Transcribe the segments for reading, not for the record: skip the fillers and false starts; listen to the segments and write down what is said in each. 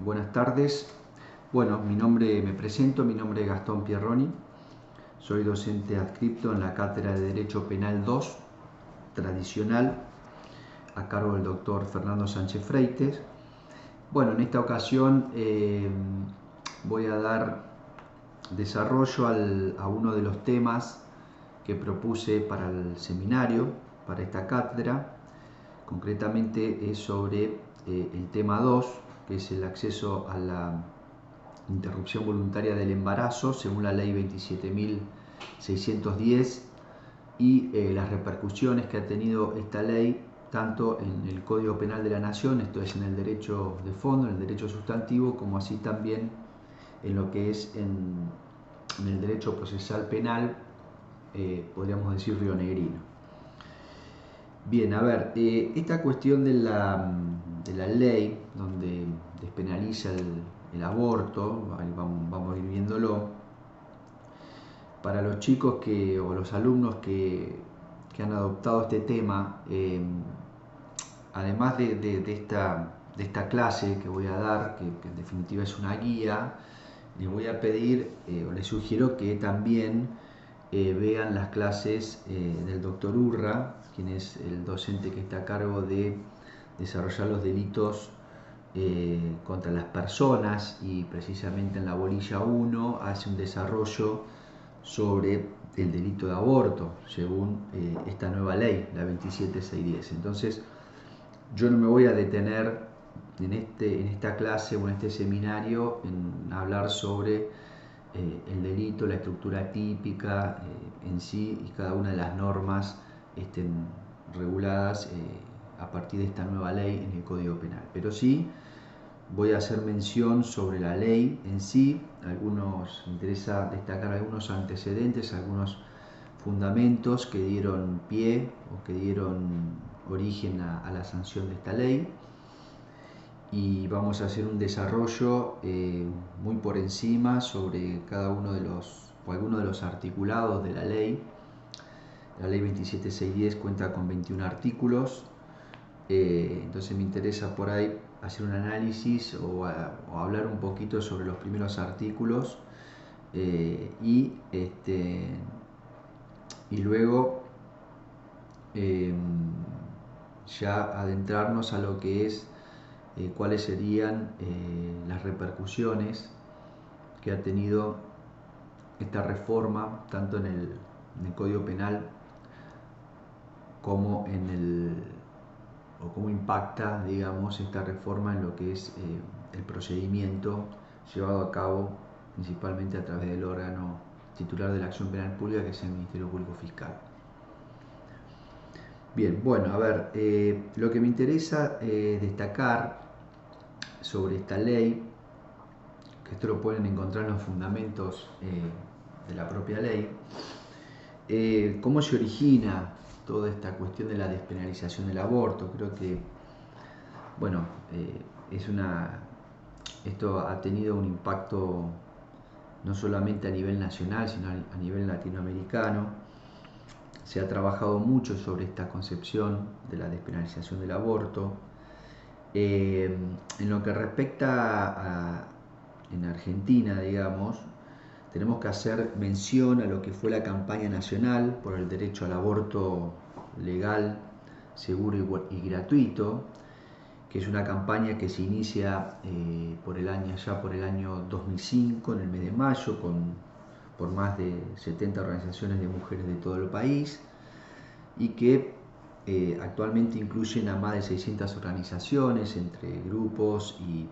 Buenas tardes. Bueno, me presento, mi nombre es Gastón Pierroni, soy docente adscripto en la Cátedra de Derecho Penal 2, tradicional, a cargo del doctor Fernando Sánchez Freites. Bueno, en esta ocasión voy a dar desarrollo a uno de los temas que propuse para el seminario, para esta cátedra. Concretamente es sobre el tema 2, que es el acceso a la interrupción voluntaria del embarazo según la ley 27.610 y las repercusiones que ha tenido esta ley tanto en el Código Penal de la Nación, esto es en el derecho de fondo, en el derecho sustantivo, como así también en lo que es en el derecho procesal penal, podríamos decir rionegrino. Bien, a ver, esta cuestión de la ley donde despenaliza el aborto, ahí vamos a ir viéndolo, para los chicos o los alumnos que han adoptado este tema, además de esta clase que voy a dar, que en definitiva es una guía, les voy a pedir o les sugiero que también vean las clases del doctor Urra, quien es el docente que está a cargo de desarrollar los delitos contra las personas, y precisamente en la bolilla 1 hace un desarrollo sobre el delito de aborto según esta nueva ley, la 27.610. Entonces yo no me voy a detener en esta clase o en este seminario en hablar sobre el delito, la estructura típica en sí y cada una de las normas reguladas a partir de esta nueva ley en el Código Penal. Pero sí voy a hacer mención sobre la ley en sí. Me interesa destacar algunos antecedentes, algunos fundamentos que dieron pie o que dieron origen a la sanción de esta ley. Y vamos a hacer un desarrollo muy por encima sobre cada uno de algunos de los articulados de la ley. La ley 27.610 cuenta con 21 artículos, entonces me interesa por ahí hacer un análisis o hablar un poquito sobre los primeros artículos y luego ya adentrarnos a lo que es cuáles serían las repercusiones que ha tenido esta reforma tanto en el Código Penal como cómo impacta, digamos, esta reforma en lo que es el procedimiento llevado a cabo principalmente a través del órgano titular de la acción penal pública, que es el Ministerio Público Fiscal. Bien, bueno, a ver, lo que me interesa destacar sobre esta ley, que esto lo pueden encontrar en los fundamentos de la propia ley, cómo se origina toda esta cuestión de la despenalización del aborto. Creo que, bueno, esto ha tenido un impacto no solamente a nivel nacional, sino a nivel latinoamericano. Se ha trabajado mucho sobre esta concepción de la despenalización del aborto. En lo que respecta en Argentina, digamos, tenemos que hacer mención a lo que fue la campaña nacional por el derecho al aborto legal, seguro y gratuito, que es una campaña que se inicia por el año 2005, en el mes de mayo, por más de 70 organizaciones de mujeres de todo el país, y que actualmente incluyen a más de 600 organizaciones entre grupos y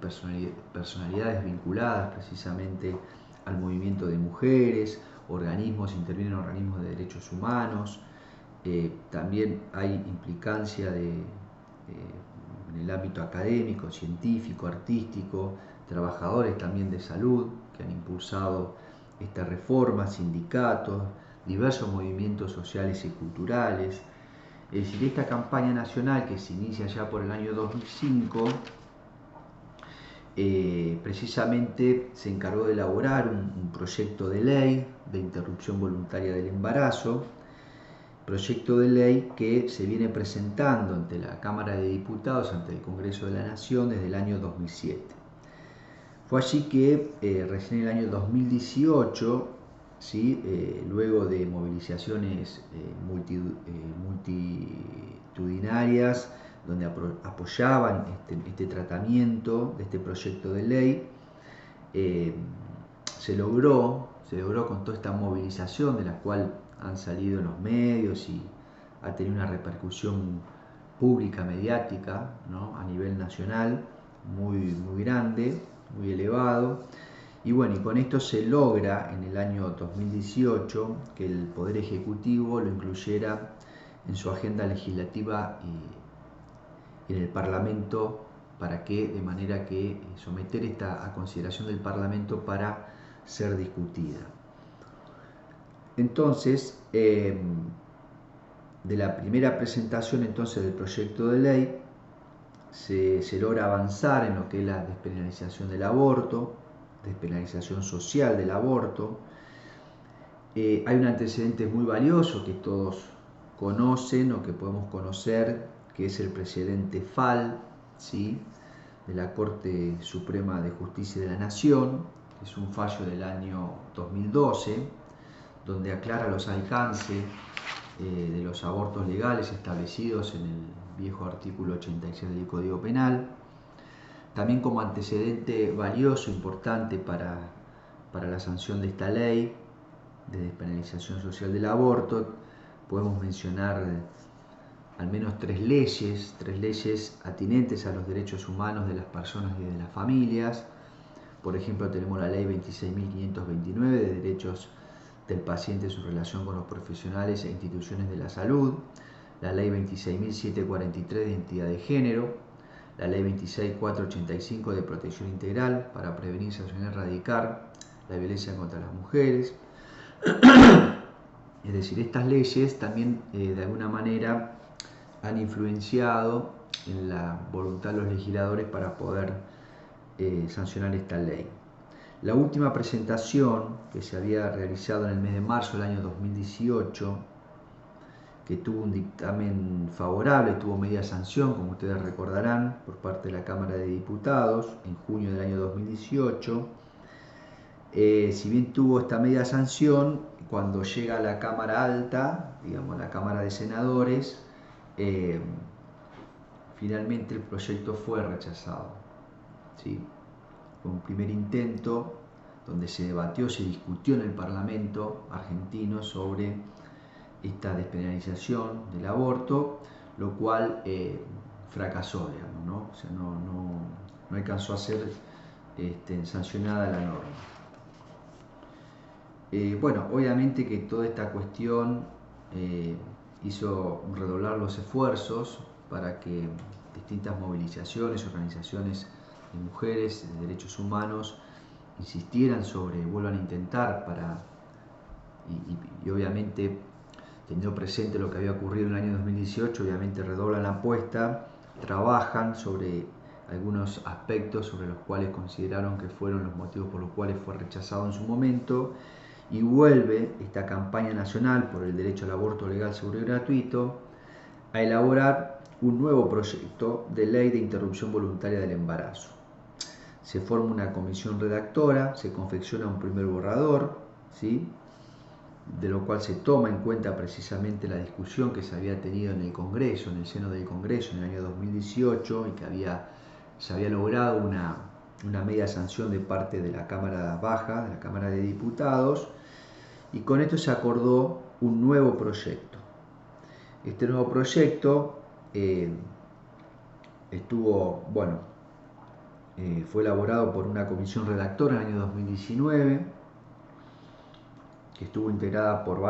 personalidades vinculadas precisamente al movimiento de mujeres, intervienen organismos de derechos humanos, también hay implicancia en el ámbito académico, científico, artístico, trabajadores también de salud que han impulsado esta reforma, sindicatos, diversos movimientos sociales y culturales. Es decir, esta campaña nacional que se inicia ya por el año 2005, precisamente se encargó de elaborar un proyecto de ley de interrupción voluntaria del embarazo, proyecto de ley que se viene presentando ante la Cámara de Diputados, ante el Congreso de la Nación, desde el año 2007. Fue allí que recién en el año 2018, ¿sí? Luego de movilizaciones multitudinarias donde apoyaban este tratamiento de este proyecto de ley, eh, se logró con toda esta movilización de la cual han salido en los medios y ha tenido una repercusión pública, mediática, ¿no? A nivel nacional muy grande, muy elevado. Y bueno, y con esto se logra en el año 2018 que el Poder Ejecutivo lo incluyera en su agenda legislativa y en el Parlamento, para que, de manera que someter esta a consideración del Parlamento para ser discutida. Entonces, de la primera presentación entonces del proyecto de ley, se logra avanzar en lo que es la despenalización del aborto, despenalización social del aborto. Hay un antecedente muy valioso que todos conocen o que podemos conocer, que es el precedente FAL, ¿sí? De la Corte Suprema de Justicia de la Nación, que es un fallo del año 2012, donde aclara los alcances de los abortos legales establecidos en el viejo artículo 86 del Código Penal. También como antecedente valioso, importante para la sanción de esta ley de despenalización social del aborto, podemos mencionar al menos tres leyes atinentes a los derechos humanos de las personas y de las familias. Por ejemplo, tenemos la ley 26.529 de derechos del paciente en su relación con los profesionales e instituciones de la salud, la ley 26.743 de identidad de género, la ley 26.485 de protección integral para prevenir, sancionar y erradicar la violencia contra las mujeres. Es decir, estas leyes también de alguna manera han influenciado en la voluntad de los legisladores para poder sancionar esta ley. La última presentación que se había realizado en el mes de marzo del año 2018, que tuvo un dictamen favorable, tuvo media sanción, como ustedes recordarán, por parte de la Cámara de Diputados en junio del año 2018. Si bien tuvo esta media sanción, cuando llega a la Cámara Alta, digamos la Cámara de Senadores, finalmente el proyecto fue rechazado, ¿sí? Fue un primer intento donde se debatió, se discutió en el Parlamento argentino sobre esta despenalización del aborto, lo cual fracasó, digamos, ¿no? O sea, no alcanzó a ser sancionada la norma. Bueno, obviamente que toda esta cuestión hizo redoblar los esfuerzos para que distintas movilizaciones, organizaciones de mujeres, de derechos humanos, insistieran sobre, vuelvan a intentar y obviamente teniendo presente lo que había ocurrido en el año 2018, obviamente redoblan la apuesta, trabajan sobre algunos aspectos sobre los cuales consideraron que fueron los motivos por los cuales fue rechazado en su momento, y vuelve esta campaña nacional por el derecho al aborto legal, seguro y gratuito a elaborar un nuevo proyecto de ley de interrupción voluntaria del embarazo. Se forma una comisión redactora, se confecciona un primer borrador, ¿sí? De lo cual se toma en cuenta precisamente la discusión que se había tenido en el Congreso, en el seno del Congreso en el año 2018, y que se había logrado una media sanción de parte de la Cámara Baja, de la Cámara de Diputados, y con esto se acordó un nuevo proyecto. Este nuevo proyecto fue elaborado por una comisión redactora en el año 2019, que estuvo integrada por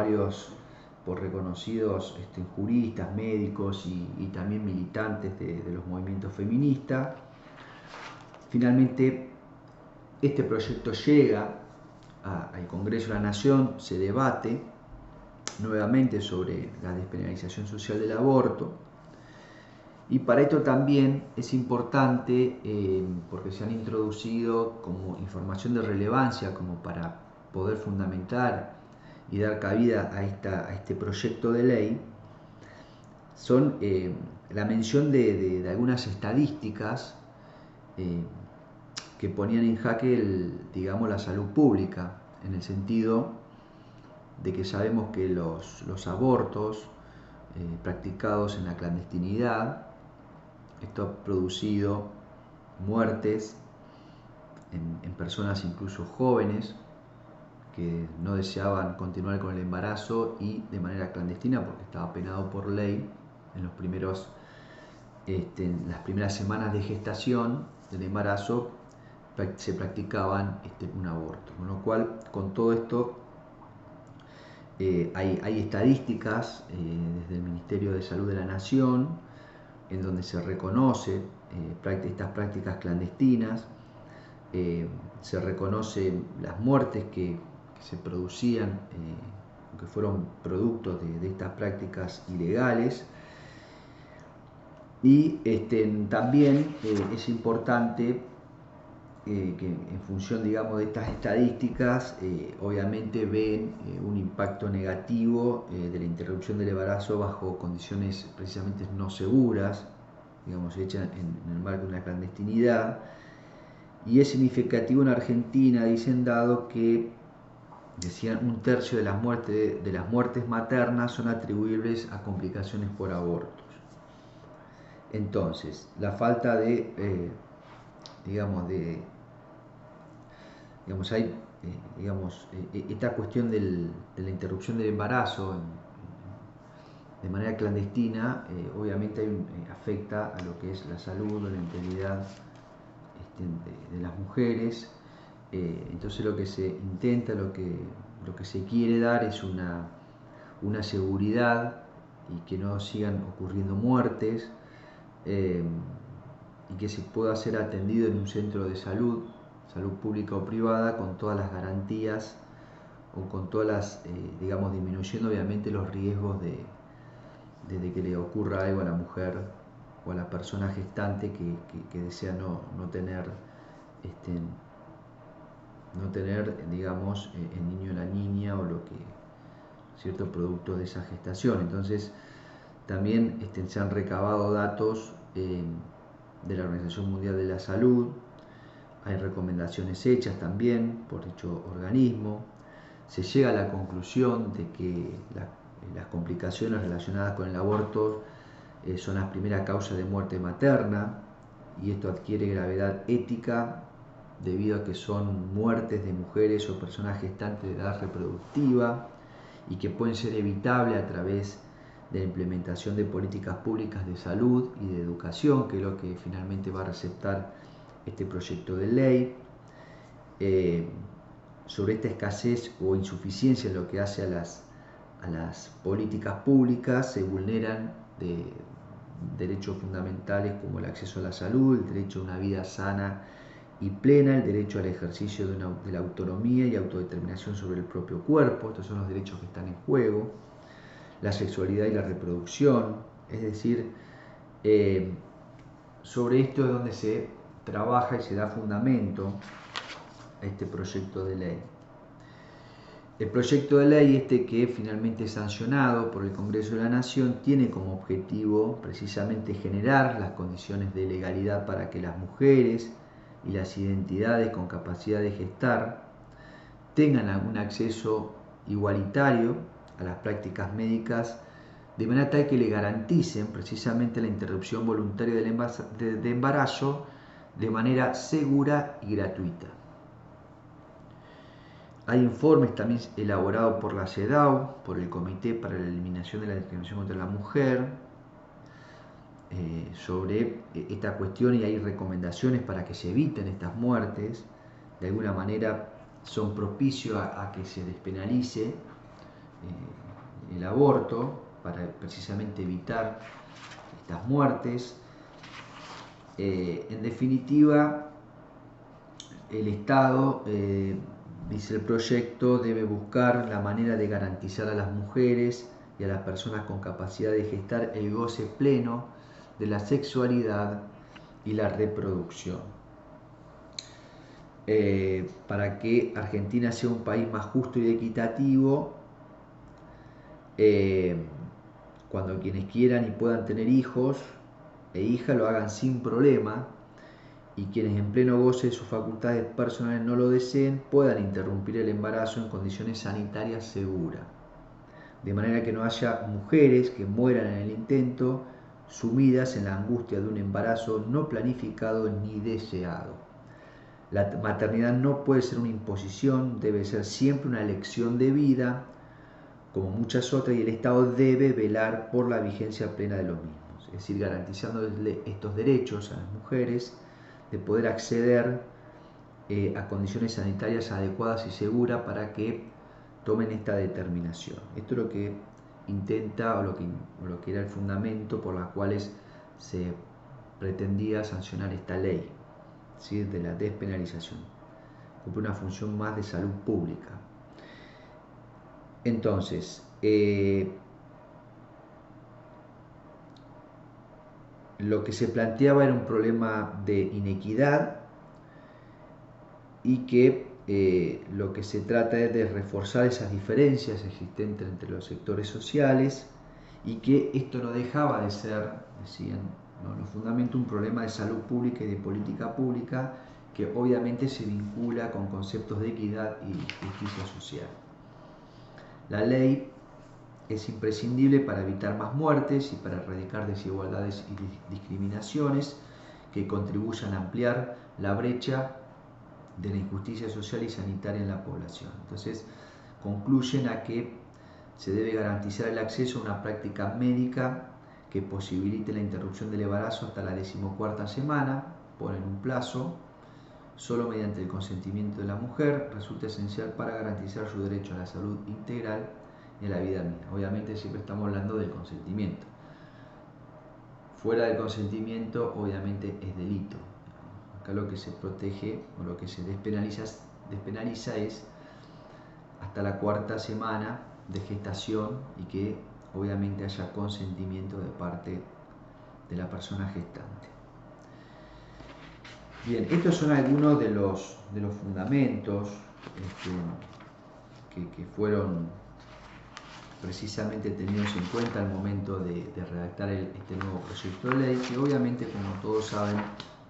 reconocidos juristas, médicos y también militantes de los movimientos feministas. Finalmente, este proyecto llega al Congreso de la Nación, se debate nuevamente sobre la despenalización social del aborto, y para esto también es importante, porque se han introducido como información de relevancia, como para poder fundamentar y dar cabida a este proyecto de ley, son la mención de algunas estadísticas que ponían en jaque digamos, la salud pública, en el sentido de que sabemos que los abortos practicados en la clandestinidad, esto ha producido muertes en personas incluso jóvenes que no deseaban continuar con el embarazo y de manera clandestina porque estaba penado por ley en las primeras semanas de gestación del embarazo se practicaban un aborto. Con lo cual, con todo esto, hay estadísticas desde el Ministerio de Salud de la Nación en donde se reconoce estas prácticas clandestinas, se reconocen las muertes que se producían, que fueron producto de estas prácticas ilegales. Y también es importante que en función, digamos, de estas estadísticas, obviamente ven un impacto negativo de la interrupción del embarazo bajo condiciones precisamente no seguras, digamos, hechas en el marco de una clandestinidad. Y es significativo en Argentina, dicen, dado que decían 1/3 de las muertes maternas son atribuibles a complicaciones por abortos. Entonces, la falta de, esta cuestión de la interrupción del embarazo de manera clandestina, obviamente afecta a lo que es la salud o la integridad de las mujeres. Entonces lo que se intenta, lo que se quiere dar es una seguridad y que no sigan ocurriendo muertes, y que se pueda ser atendido en un centro de salud pública o privada, con todas las garantías o con todas las, disminuyendo obviamente los riesgos de que le ocurra algo a la mujer o a la persona gestante que desea no tener, digamos, el niño o la niña o lo que, cierto producto de esa gestación. Entonces, también se han recabado datos de la Organización Mundial de la Salud, hay recomendaciones hechas también por dicho organismo, se llega a la conclusión de que las complicaciones relacionadas con el aborto son las primeras causas de muerte materna, y esto adquiere gravedad ética debido a que son muertes de mujeres o personas gestantes de edad reproductiva y que pueden ser evitables a través de la implementación de políticas públicas de salud y de educación, que es lo que finalmente va a receptar este proyecto de ley. Sobre esta escasez o insuficiencia en lo que hace a las políticas públicas, se vulneran derechos fundamentales como el acceso a la salud, el derecho a una vida sana y plena, el derecho al ejercicio de la autonomía y autodeterminación sobre el propio cuerpo. Estos son los derechos que están en juego. La sexualidad y la reproducción, es decir, sobre esto es donde se trabaja y se da fundamento a este proyecto de ley. El proyecto de ley que finalmente es sancionado por el Congreso de la Nación tiene como objetivo precisamente generar las condiciones de legalidad para que las mujeres y las identidades con capacidad de gestar tengan algún acceso igualitario a las prácticas médicas, de manera tal que le garanticen precisamente la interrupción voluntaria del embarazo de manera segura y gratuita. Hay informes también elaborados por la CEDAW, por el Comité para la Eliminación de la Discriminación contra la Mujer, sobre esta cuestión, y hay recomendaciones para que se eviten estas muertes. De alguna manera son propicios a que se despenalice el aborto para precisamente evitar estas muertes. En definitiva, el Estado, dice el proyecto, debe buscar la manera de garantizar a las mujeres y a las personas con capacidad de gestar el goce pleno de la sexualidad y la reproducción. Para que Argentina sea un país más justo y equitativo, cuando quienes quieran y puedan tener hijos e hijas lo hagan sin problema, y quienes en pleno goce de sus facultades personales no lo deseen puedan interrumpir el embarazo en condiciones sanitarias seguras, de manera que no haya mujeres que mueran en el intento, sumidas en la angustia de un embarazo no planificado ni deseado. La maternidad no puede ser una imposición, debe ser siempre una elección de vida, como muchas otras, y el Estado debe velar por la vigencia plena de los mismos, es decir, garantizándoles estos derechos a las mujeres de poder acceder a condiciones sanitarias adecuadas y seguras para que tomen esta determinación. Esto es lo que intenta o lo que era el fundamento por los cuales se pretendía sancionar esta ley, ¿sí?, de la despenalización. Cumple una función más de salud pública. Entonces, lo que se planteaba era un problema de inequidad y que lo que se trata es de reforzar esas diferencias existentes entre los sectores sociales y que esto no dejaba de ser, decían los fundamentos, un problema de salud pública y de política pública que obviamente se vincula con conceptos de equidad y justicia social. La ley es imprescindible para evitar más muertes y para erradicar desigualdades y discriminaciones que contribuyan a ampliar la brecha de la injusticia social y sanitaria en la población. Entonces, concluyen a que se debe garantizar el acceso a una práctica médica que posibilite la interrupción del embarazo hasta la 14ª semana, ponen un plazo, solo mediante el consentimiento de la mujer, resulta esencial para garantizar su derecho a la salud integral y a la vida misma. Obviamente siempre estamos hablando del consentimiento. Fuera del consentimiento, obviamente es delito. Acá lo que se protege o lo que se despenaliza es hasta la 4ª semana de gestación y que obviamente haya consentimiento de parte de la persona gestante. Bien, estos son algunos de los fundamentos que fueron precisamente tenidos en cuenta al momento de redactar este nuevo proyecto de ley, que obviamente, como todos saben,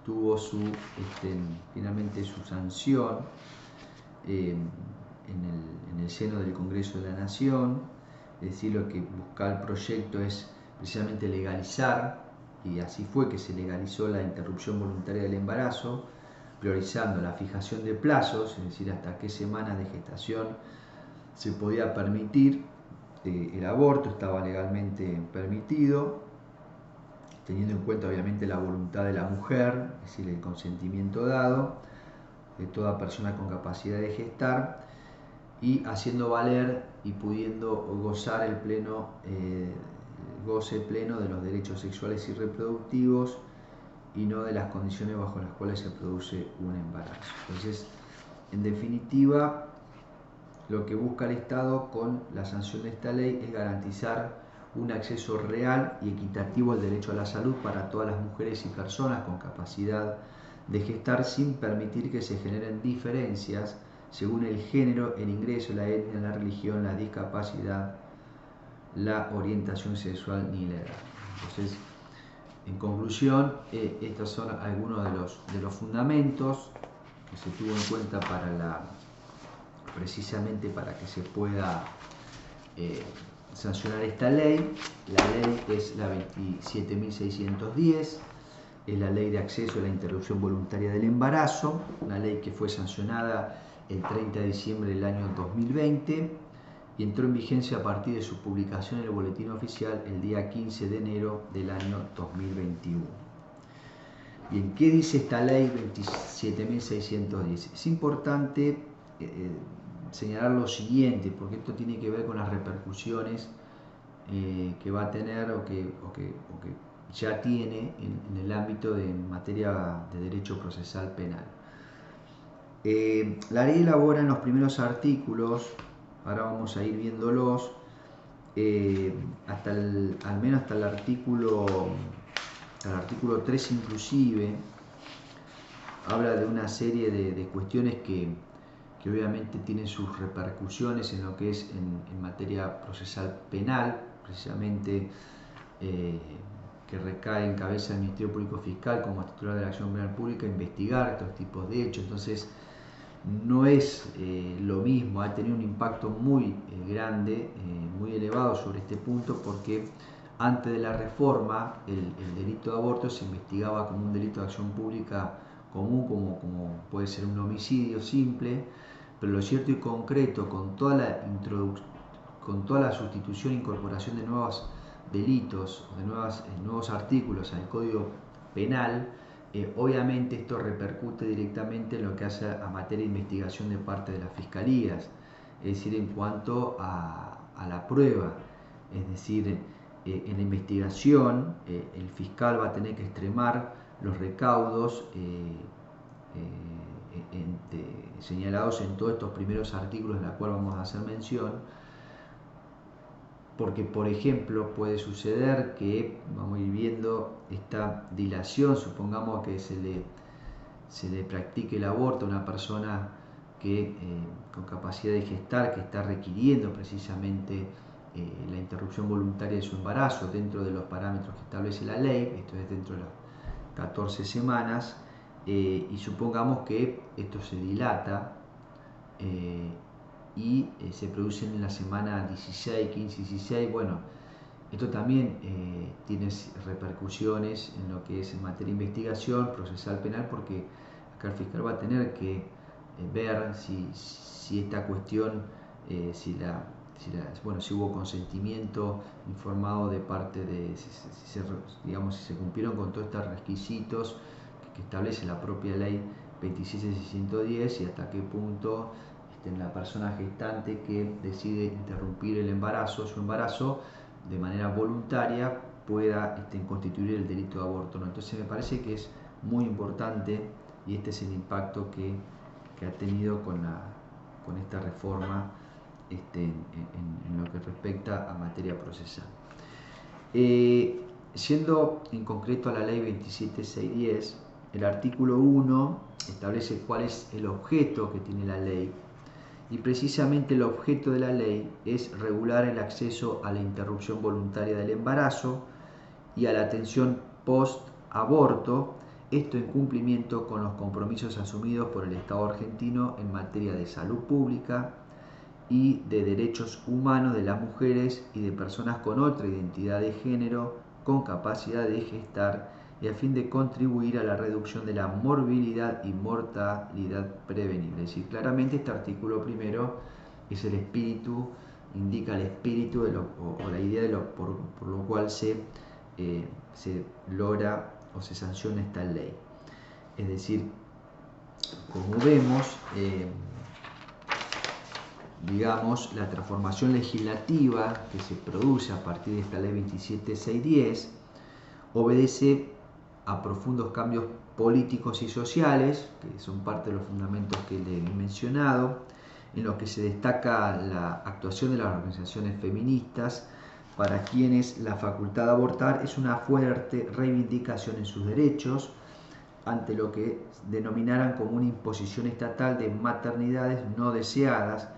tuvo finalmente su sanción en el seno del Congreso de la Nación. Es decir, lo que busca el proyecto es precisamente legalizar, y así fue que se legalizó la interrupción voluntaria del embarazo, priorizando la fijación de plazos, es decir, hasta qué semanas de gestación se podía permitir el aborto, estaba legalmente permitido, teniendo en cuenta obviamente la voluntad de la mujer, es decir, el consentimiento dado de toda persona con capacidad de gestar, y haciendo valer y pudiendo gozar el goce pleno de los derechos sexuales y reproductivos y no de las condiciones bajo las cuales se produce un embarazo. Entonces, en definitiva, lo que busca el Estado con la sanción de esta ley es garantizar un acceso real y equitativo al derecho a la salud para todas las mujeres y personas con capacidad de gestar, sin permitir que se generen diferencias según el género, el ingreso, la etnia, la religión, la discapacidad, la orientación sexual ni la edad. Entonces, en conclusión, estos son algunos de los fundamentos que se tuvo en cuenta precisamente para que se pueda sancionar esta ley. La ley es la 27.610, es la ley de acceso a la interrupción voluntaria del embarazo, una ley que fue sancionada el 30 de diciembre del año 2020 y entró en vigencia a partir de su publicación en el Boletín Oficial el día 15 de enero del año 2021. Bien, ¿qué dice esta ley 27.610? Es importante señalar lo siguiente, porque esto tiene que ver con las repercusiones que va a tener o que ya tiene en el ámbito de materia de derecho procesal penal. La ley elabora en los primeros artículos, ahora vamos a ir viéndolos, al menos hasta el artículo 3 inclusive, habla de una serie de cuestiones que obviamente tienen sus repercusiones en lo que es en materia procesal penal, precisamente que que recae en cabeza del Ministerio Público Fiscal como titular de la Acción Penal Pública investigar estos tipos de hechos. Entonces no es lo mismo, ha tenido un impacto muy grande, muy elevado sobre este punto, porque antes de la reforma el delito de aborto se investigaba como un delito de acción pública común, como puede ser un homicidio simple, pero lo cierto y concreto, con toda la sustitución e incorporación de nuevos delitos, de nuevos artículos al Código Penal, obviamente esto repercute directamente en lo que hace a materia de investigación de parte de las fiscalías, es decir, en cuanto a la prueba, es decir, en la investigación el fiscal va a tener que extremar los recaudos señalados en todos estos primeros artículos de los cuales vamos a hacer mención, porque por ejemplo puede suceder que vamos a ir viendo esta dilación, supongamos que se le practique el aborto a una persona que con capacidad de gestar, que está requiriendo precisamente la interrupción voluntaria de su embarazo dentro de los parámetros que establece la ley, esto es dentro de las 14 semanas, y supongamos que esto se dilata y se producen en la semana 16, 15, 16, bueno, esto también tiene repercusiones en lo que es en materia de investigación procesal penal, porque acá el fiscal va a tener que ver si esta cuestión, si hubo consentimiento informado de parte de, si se cumplieron con todos estos requisitos que establece la propia ley 27.610 y hasta qué punto la persona gestante que decide interrumpir su embarazo de manera voluntaria pueda constituir el delito de aborto, ¿no? Entonces me parece que es muy importante y este es el impacto que ha tenido con esta reforma en lo que respecta a materia procesal. Yendo en concreto a la ley 27.610, el artículo 1 establece cuál es el objeto que tiene la ley, y precisamente el objeto de la ley es regular el acceso a la interrupción voluntaria del embarazo y a la atención post-aborto, esto en cumplimiento con los compromisos asumidos por el Estado argentino en materia de salud pública y de derechos humanos de las mujeres y de personas con otra identidad de género con capacidad de gestar, y a fin de contribuir a la reducción de la morbilidad y mortalidad prevenible. Es decir, claramente este artículo primero es el espíritu, indica el espíritu o la idea de por lo cual se logra o se sanciona esta ley. Es decir, como vemos, digamos, la transformación legislativa que se produce a partir de esta ley 27.610 obedece a profundos cambios políticos y sociales, que son parte de los fundamentos que le he mencionado, en los que se destaca la actuación de las organizaciones feministas, para quienes la facultad de abortar es una fuerte reivindicación en sus derechos, ante lo que denominaran como una imposición estatal de maternidades no deseadas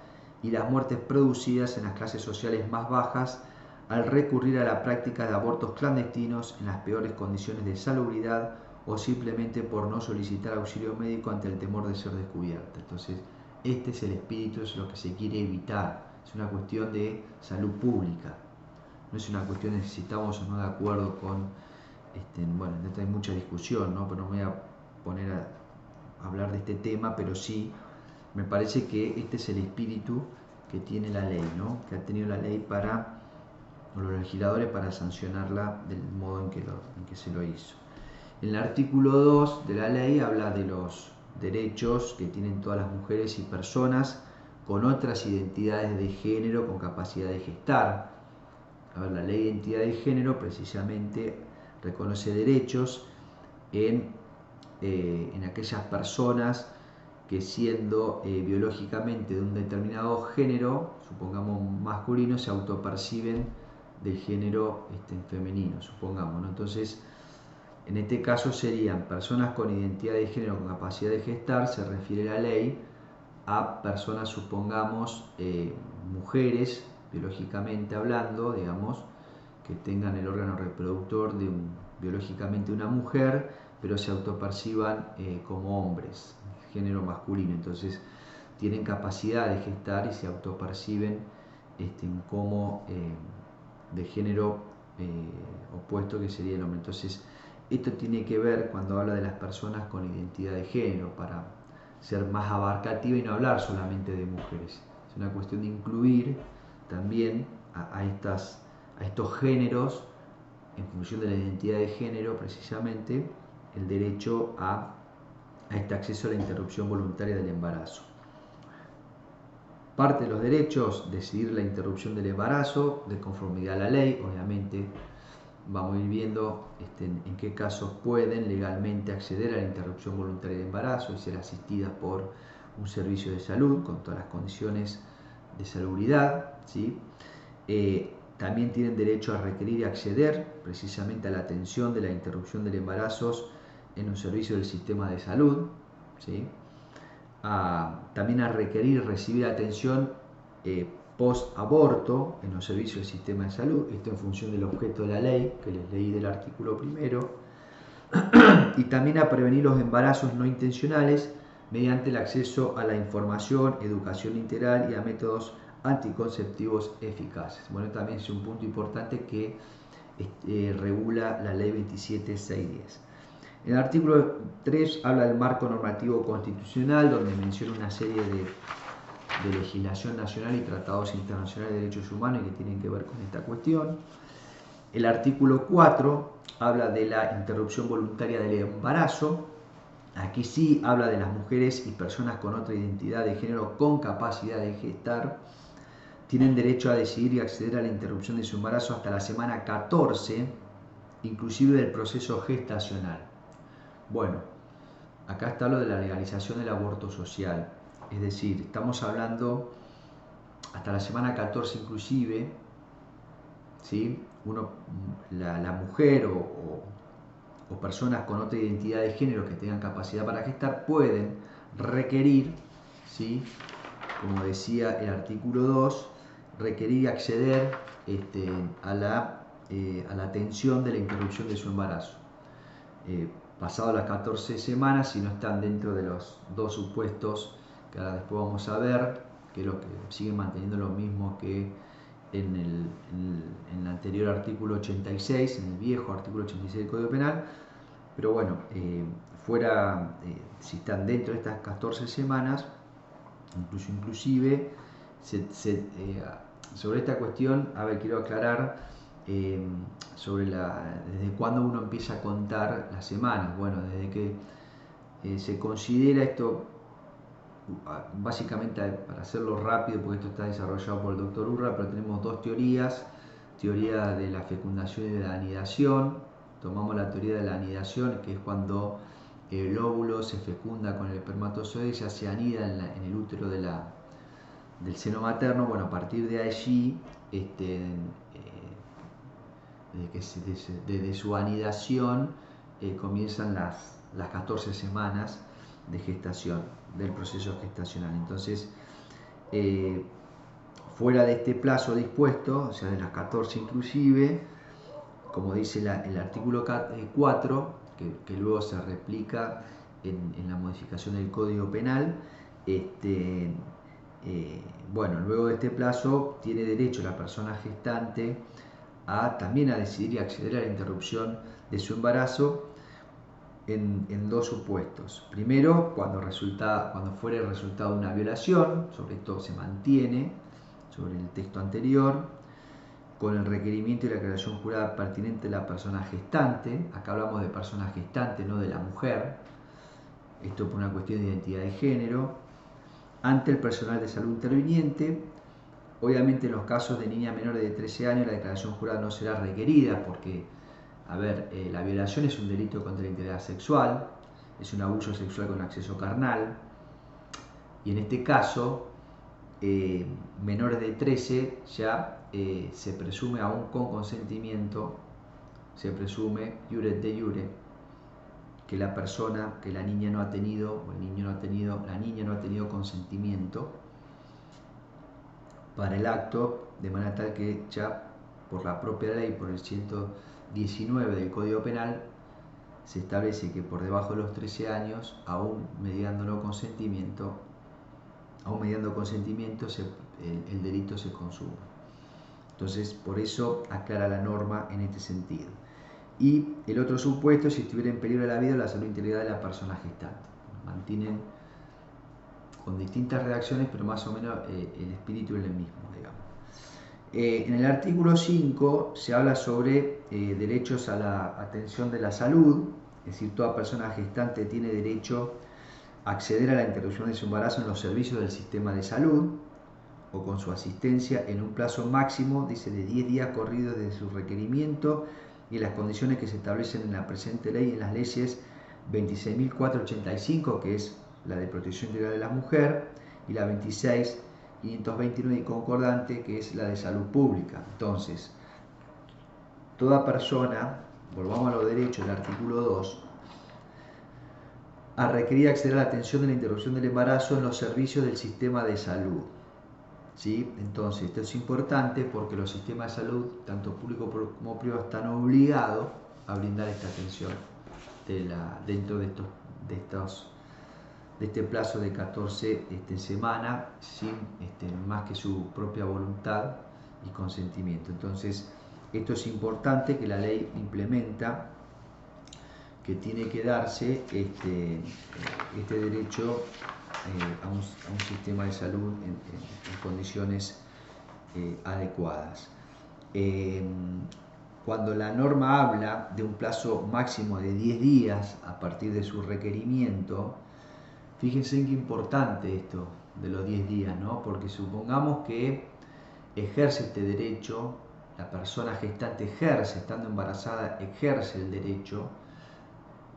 y las muertes producidas en las clases sociales más bajas al recurrir a la práctica de abortos clandestinos en las peores condiciones de salubridad o simplemente por no solicitar auxilio médico ante el temor de ser descubierta. Entonces, este es el espíritu, es lo que se quiere evitar. Es una cuestión de salud pública. No es una cuestión de si estamos o no de acuerdo con, bueno, esto hay mucha discusión, ¿no? Pero no me voy a poner a hablar de este tema, pero sí me parece que este es el espíritu que tiene la ley, ¿no? Que ha tenido la ley para los legisladores para sancionarla del modo en que se lo hizo. El artículo 2 de la ley habla de los derechos que tienen todas las mujeres y personas con otras identidades de género con capacidad de gestar. A ver, la ley de identidad de género precisamente reconoce derechos en aquellas personas que siendo biológicamente de un determinado género, supongamos masculino, se autoperciben del género femenino, supongamos, ¿no? Entonces, en este caso serían personas con identidad de género con capacidad de gestar, se refiere la ley a personas, supongamos, mujeres, biológicamente hablando, digamos, que tengan el órgano reproductor de un biológicamente una mujer, pero se autoperciban como hombres, género masculino. Entonces tienen capacidad de gestar y se autoperciben como de género opuesto, que sería el hombre. Entonces esto tiene que ver cuando habla de las personas con identidad de género, para ser más abarcativa y no hablar solamente de mujeres. Es una cuestión de incluir también a estos géneros, en función de la identidad de género, precisamente, el derecho a este acceso a la interrupción voluntaria del embarazo. Parte de los derechos: decidir la interrupción del embarazo de conformidad a la ley. Obviamente vamos a ir viendo en qué casos pueden legalmente acceder a la interrupción voluntaria del embarazo y ser asistidas por un servicio de salud con todas las condiciones de salubridad, ¿sí? También tienen derecho a requerir y acceder precisamente a la atención de la interrupción del embarazo en un servicio del sistema de salud, ¿sí? También a requerir y recibir atención post-aborto en los servicios del sistema de salud, esto en función del objeto de la ley que les leí del artículo primero, y también a prevenir los embarazos no intencionales mediante el acceso a la información, educación integral y a métodos anticonceptivos eficaces. Bueno, también es un punto importante que regula la ley 27610. En el artículo 3 habla del marco normativo constitucional, donde menciona una serie de legislación nacional y tratados internacionales de derechos humanos que tienen que ver con esta cuestión. El artículo 4 habla de la interrupción voluntaria del embarazo. Aquí sí habla de las mujeres y personas con otra identidad de género con capacidad de gestar. Tienen derecho a decidir y acceder a la interrupción de su embarazo hasta la semana 14, inclusive del proceso gestacional. Bueno, acá está lo de la legalización del aborto social. Es decir, estamos hablando hasta la semana 14 inclusive, ¿sí? La mujer o personas con otra identidad de género que tengan capacidad para gestar pueden requerir, ¿sí?, como decía el artículo 2, requerir y acceder a la atención de la interrupción de su embarazo. Pasado las 14 semanas, si no están dentro de los dos supuestos que ahora después vamos a ver, que es lo que siguen manteniendo lo mismo que en el anterior artículo 86, en el viejo artículo 86 del Código Penal, pero bueno, si están dentro de estas 14 semanas, inclusive sobre esta cuestión, a ver, quiero aclarar sobre desde cuándo uno empieza a contar las semanas. Bueno, desde que se considera esto, básicamente para hacerlo rápido, porque esto está desarrollado por el doctor Urra, pero tenemos dos teorías: teoría de la fecundación y de la anidación. Tomamos la teoría de la anidación, que es cuando el óvulo se fecunda con el espermatozoide y ya se anida en el útero del seno materno. Bueno, a partir de allí, desde su anidación comienzan las 14 semanas de gestación, del proceso gestacional. Entonces, fuera de este plazo dispuesto, o sea, de las 14 inclusive, como dice el artículo 4, que luego se replica en la modificación del Código Penal, bueno, luego de este plazo tiene derecho la persona gestante también a decidir y acceder a la interrupción de su embarazo en dos supuestos. Primero, cuando fuera el resultado de una violación. Sobre esto se mantiene sobre el texto anterior, con el requerimiento y la aclaración jurada pertinente de la persona gestante. Acá hablamos de persona gestante, no de la mujer. Esto por una cuestión de identidad de género. Ante el personal de salud interviniente. Obviamente en los casos de niñas menores de 13 años la declaración jurada no será requerida porque, la violación es un delito contra la integridad sexual, es un abuso sexual con acceso carnal, y en este caso, menores de 13 ya se presume, aún con consentimiento, se presume iure de iure que la niña no ha tenido, o el niño no ha tenido, la niña no ha tenido consentimiento para el acto, de manera tal que ya por la propia ley, por el 19 del Código Penal se establece que por debajo de los 13 años, aún mediando consentimiento, el delito se consuma. Entonces, por eso aclara la norma en este sentido. Y el otro supuesto, si estuviera en peligro la vida o la salud e integridad de la persona gestante. Mantienen con distintas redacciones, pero más o menos el espíritu es el mismo, digamos. En el artículo 5 se habla sobre derechos a la atención de la salud, es decir, toda persona gestante tiene derecho a acceder a la interrupción de su embarazo en los servicios del sistema de salud o con su asistencia en un plazo máximo, dice, de 10 días corridos desde su requerimiento y en las condiciones que se establecen en la presente ley y en las leyes 26.485, que es la de protección integral de la mujer, y la 26.529 y concordante, que es la de salud pública. Entonces, toda persona, volvamos a los derechos del artículo 2, a requerir acceder a la atención de la interrupción del embarazo en los servicios del sistema de salud. ¿Sí? Entonces, esto es importante porque los sistemas de salud, tanto públicos como privados, están obligados a brindar esta atención dentro de este plazo de 14 semanas, sin más que su propia voluntad y consentimiento. Entonces, esto es importante que la ley implementa, que tiene que darse este derecho a un sistema de salud en condiciones adecuadas. Cuando la norma habla de un plazo máximo de 10 días a partir de su requerimiento, fíjense qué importante esto de los 10 días, ¿no? Porque supongamos que ejerce este derecho, la persona gestante ejerce, estando embarazada, ejerce el derecho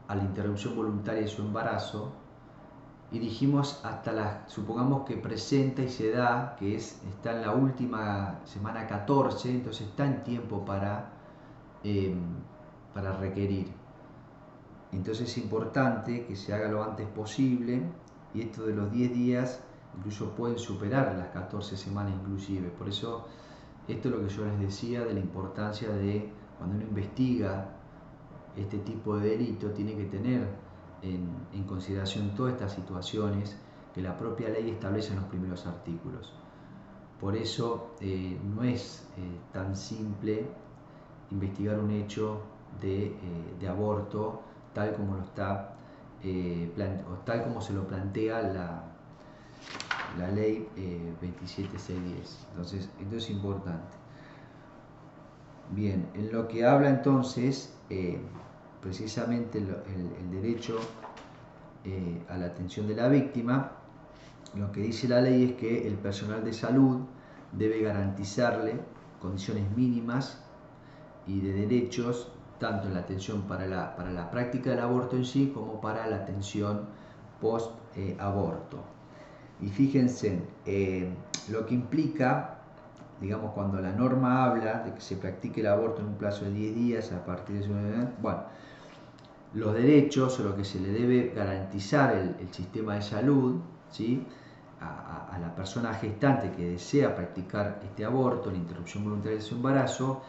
a la interrupción voluntaria de su embarazo, y dijimos supongamos que presenta y se da, que está en la última semana 14, entonces está en tiempo para requerir. Entonces es importante que se haga lo antes posible, y esto de los 10 días incluso pueden superar las 14 semanas inclusive. Por eso esto es lo que yo les decía de la importancia de cuando uno investiga este tipo de delito, tiene que tener en consideración todas estas situaciones que la propia ley establece en los primeros artículos. Por eso no es tan simple investigar un hecho de aborto tal como tal como se lo plantea la ley 27610. Entonces, esto es importante. Bien, en lo que habla entonces precisamente el derecho a la atención de la víctima, lo que dice la ley es que el personal de salud debe garantizarle condiciones mínimas y de derechos, tanto en la atención para la práctica del aborto en sí, como para la atención post-aborto. Y fíjense, lo que implica, digamos, cuando la norma habla de que se practique el aborto en un plazo de 10 días a partir de su... Bueno, los derechos o lo que se le debe garantizar el sistema de salud, ¿sí?, a la persona gestante que desea practicar este aborto, la interrupción voluntaria de su embarazo,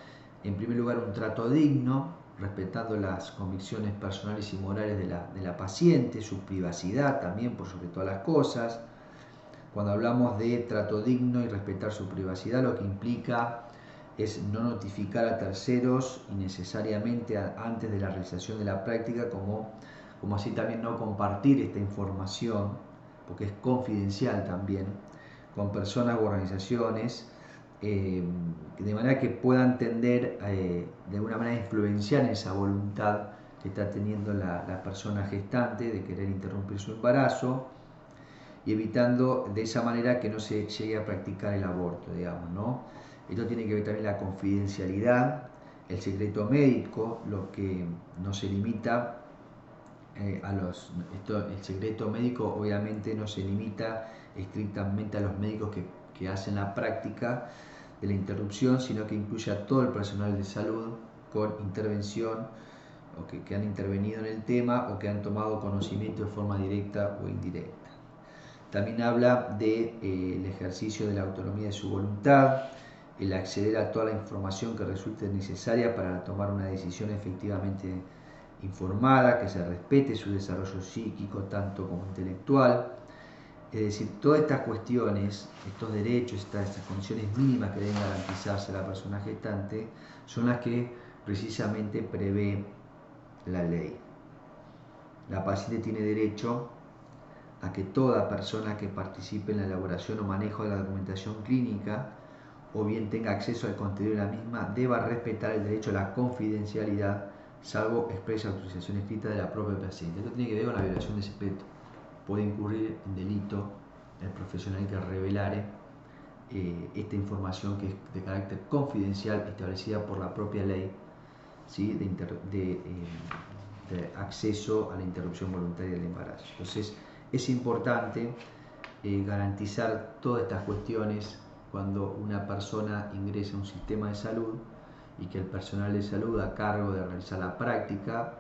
en primer lugar un trato digno, respetando las convicciones personales y morales de la paciente, su privacidad también por sobre todas las cosas. Cuando hablamos de trato digno y respetar su privacidad, lo que implica es no notificar a terceros innecesariamente antes de la realización de la práctica, como así también no compartir esta información, porque es confidencial también, con personas u organizaciones, de manera que puedan tender de alguna manera a influenciar en esa voluntad que está teniendo la persona gestante de querer interrumpir su embarazo, y evitando de esa manera que no se llegue a practicar el aborto, digamos, ¿no? Esto tiene que ver también la confidencialidad, el secreto médico, lo que no se limita el secreto médico obviamente no se limita estrictamente a los médicos que hacen la práctica de la interrupción, sino que incluye a todo el personal de salud con intervención, o que han intervenido en el tema o que han tomado conocimiento de forma directa o indirecta. También habla del ejercicio de la autonomía de su voluntad, el acceder a toda la información que resulte necesaria para tomar una decisión efectivamente informada, que se respete su desarrollo psíquico tanto como intelectual. Es decir, todas estas cuestiones, estos derechos, estas condiciones mínimas que deben garantizarse a la persona gestante, son las que precisamente prevé la ley. La paciente tiene derecho a que toda persona que participe en la elaboración o manejo de la documentación clínica o bien tenga acceso al contenido de la misma, deba respetar el derecho a la confidencialidad, salvo expresa autorización escrita de la propia paciente. Esto tiene que ver con la violación de secreto. Puede incurrir en delito el profesional que revelare esta información que es de carácter confidencial establecida por la propia ley, ¿sí? de acceso a la interrupción voluntaria del embarazo. Entonces es importante garantizar todas estas cuestiones cuando una persona ingresa a un sistema de salud y que el personal de salud a cargo de realizar la práctica